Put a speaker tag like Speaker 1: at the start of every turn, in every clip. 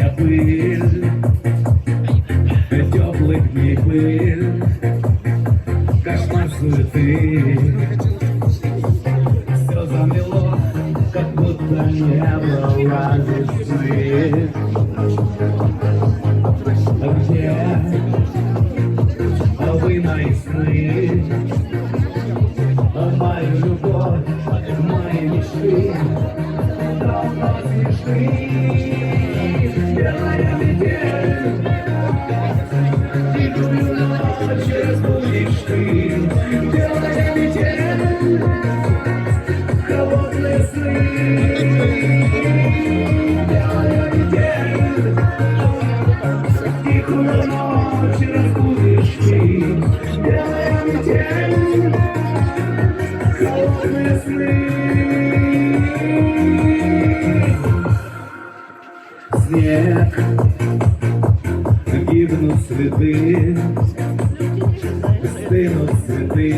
Speaker 1: Красная пыль, теплых дней пыль, кошмар суеты. Все замело, как будто не было весны. Где вы мои сны, мою любовь, мои мечты, давно смешны. Белая метель, тихую ночь разбудишь ты. Белая метель, холодные сны. Белая метель, тихую ночь разбудишь ты. Белая метель, холодные сны. Снег, гибнут цветы, стынут цветы,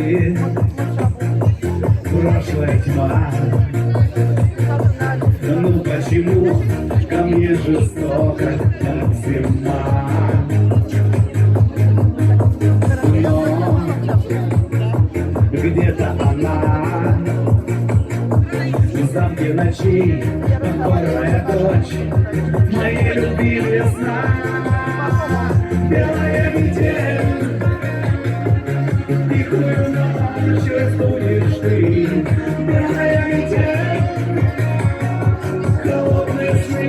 Speaker 1: прошлая тьма. Ну почему ко мне жестоко, как зима? Но где-то она в замке ночей, покорная дочь моей любимой сна. Белая метель, тихую ночь разбудишь ты. Белая метель, холодные сны.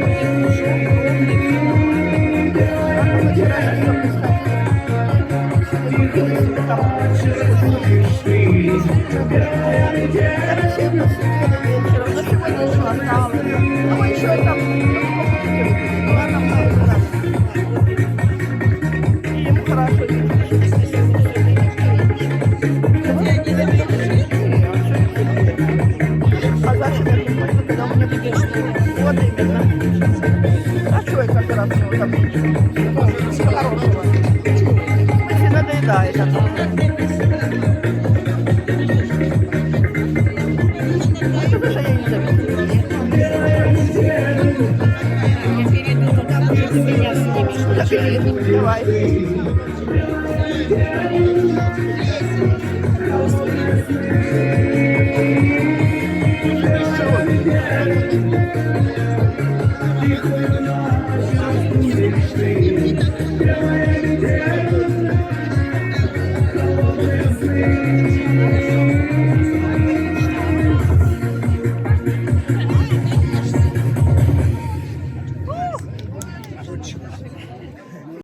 Speaker 1: Белая метель, тихую ночь разбудишь ты. Белая метель.
Speaker 2: Ну, еще там, и ему хорошо. А зачем я думаю, когда у меня видишь, вот именно. А что это как раз у него там ничего хорошего? Не надоедает. Это же я не заметила.
Speaker 3: Я перейду туда, может, ты меня снимешь.
Speaker 2: Я перейду, давай.